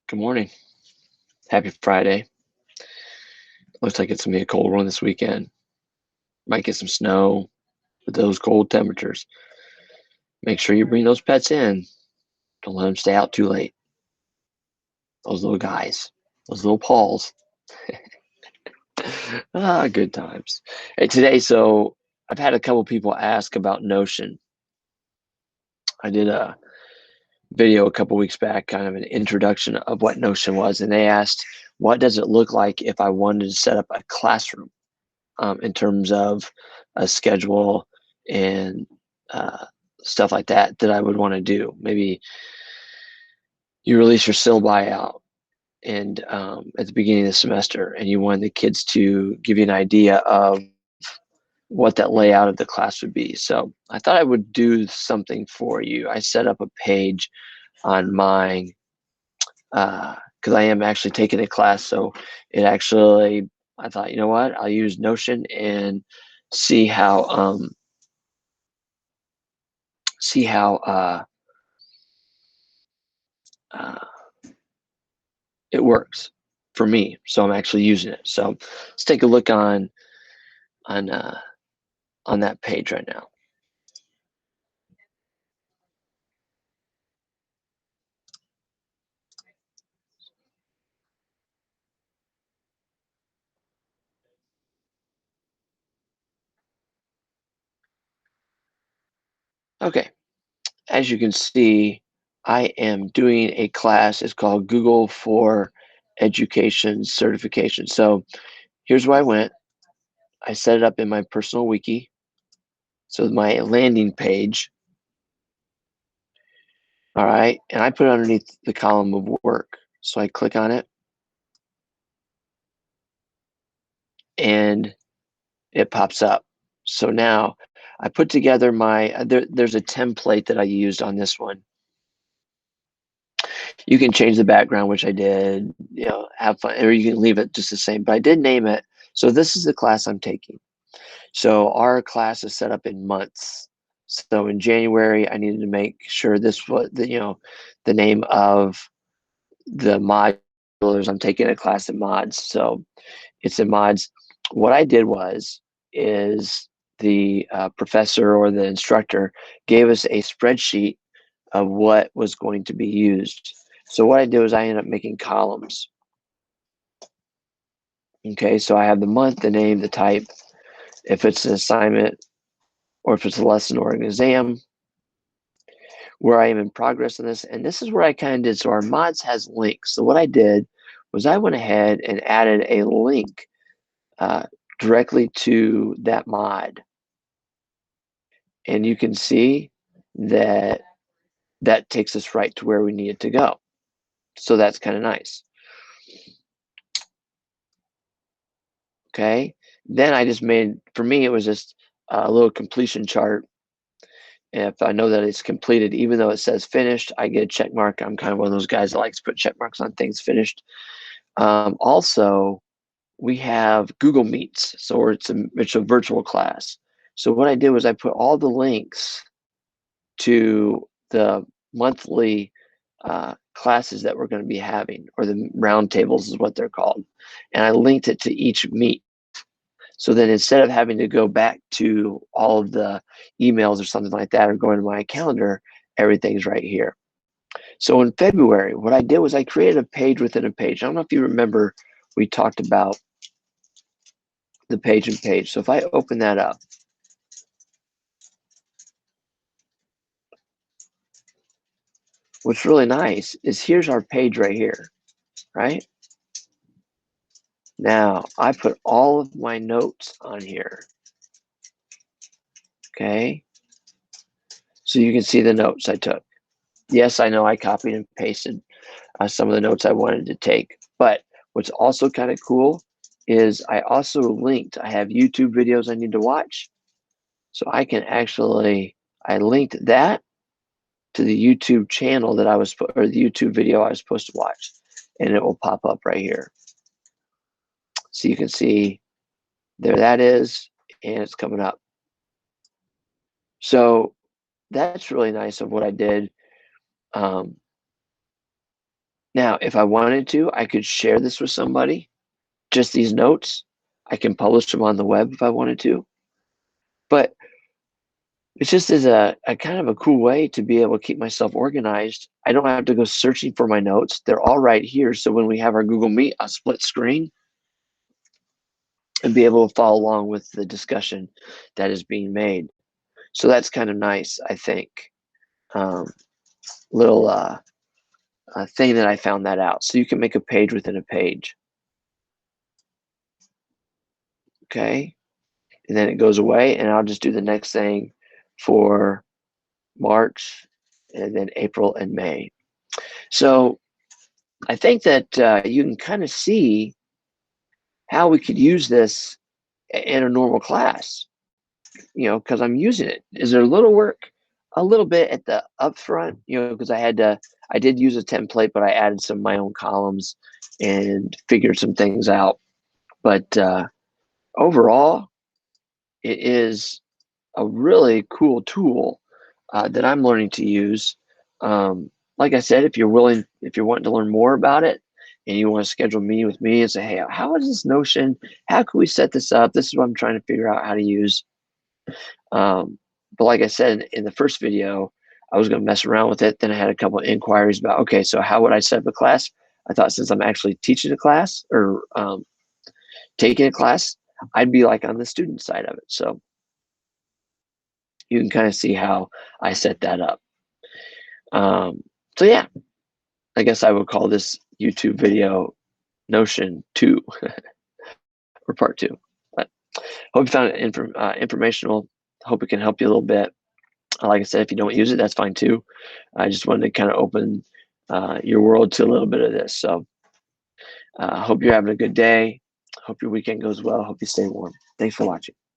Good morning. Happy Friday. Looks like it's gonna be a cold one this weekend. Might get some snow with those cold temperatures. Make sure you bring those pets in. Don't let them stay out too late. Those little guys, those little paws. Good times. Hey, today, so I've had a couple people ask about Notion. I did a video a couple weeks back, kind of an introduction of what Notion was, and they asked, what does it look like if I wanted to set up a classroom in terms of a schedule and uh, stuff like that I would want to do. Maybe you release your syllabi out and at the beginning of the semester, and you want the kids to give you an idea of what that layout of the class would be. So I thought I would do something for you. I set up a page on mine because I am actually taking a class. So it actually, I thought, you know what, I'll use Notion and see how see how uh, it works for me. So I'm actually using it. So let's take a look on uh, on that page right now. Okay, as you can see, I am doing a class. It's called Google for Education Certification. So here's where I went. I set it up in my personal wiki. So my landing page. All right, and I put it underneath the column of work. So I click on it, and it pops up. So now I put together my, there's a template that I used on this one. You can change the background, which I did, have fun, or you can leave it just the same, but I did name it. So this is the class I'm taking. So our class is set up in months. So in January, I needed to make sure this was the name of the modules. I'm taking a class in mods. So it's in mods. What I did is the professor or the instructor gave us a spreadsheet of what was going to be used. So what I did was I ended up making columns. Okay, so I have the month, the name, the type, if it's an assignment or if it's a lesson or an exam, where I am in progress in this. And this is where I kind of did. So our mods has links. So what I did was I went ahead and added a link uh, directly to that mod. And you can see that that takes us right to where we need it to go. So that's kind of nice. Okay. Then I just made, for me, it was just a little completion chart. And if I know that it's completed, even though it says finished, I get a check mark. I'm kind of one of those guys that likes to put check marks on things finished. Also, we have Google Meets. So it's a virtual class. So what I did was I put all the links to the monthly classes that we're going to be having, or the roundtables is what they're called. And I linked it to each meet. So then instead of having to go back to all of the emails or something like that, or going to my calendar, everything's right here. So in February, what I did was I created a page within a page. I don't know if you remember, we talked about the page and page. So if I open that up, what's really nice is here's our page right here, right? Now, I put all of my notes on here, okay? So you can see the notes I took. Yes, I know I copied and pasted some of the notes I wanted to take, but what's also kind of cool is I also linked, I have YouTube videos I need to watch. So I can actually, I linked that to the YouTube channel that I was, or the YouTube video I was supposed to watch, and it will pop up right here. So you can see there that is, and it's coming up. So that's really nice of what I did. Now, if I wanted to, I could share this with somebody, just these notes. I can publish them on the web if I wanted to. But it's just as a kind of a cool way to be able to keep myself organized. I don't have to go searching for my notes. They're all right here. So when we have our Google Meet, I'll split screen and be able to follow along with the discussion that is being made. So that's kind of nice, I think. Little thing that I found that out. So you can make a page within a page. Okay. And then it goes away, and I'll just do the next thing for March, and then April and May. So I think that you can kind of see how we could use this in a normal class, because I'm using it. Is there a little work? A little bit at the upfront, because I did use a template, but I added some of my own columns and figured some things out. But overall, it is a really cool tool that I'm learning to use. Like I said, if you're wanting to learn more about it and you want to schedule a meeting with me and say, hey, how is this Notion? How can we set this up? This is what I'm trying to figure out how to use. But like I said in the first video, I was going to mess around with it. Then I had a couple of inquiries about, okay, so how would I set up a class? I thought since I'm actually teaching a class or taking a class, I'd be like on the student side of it. So you can kind of see how I set that up. So yeah, I guess I would call this YouTube video Notion 2 or part 2. But hope you found it informational. Hope it can help you a little bit. Like I said, if you don't use it, that's fine too. I just wanted to kind of open your world to a little bit of this. So hope you're having a good day. Hope your weekend goes well. Hope you stay warm. Thanks for watching.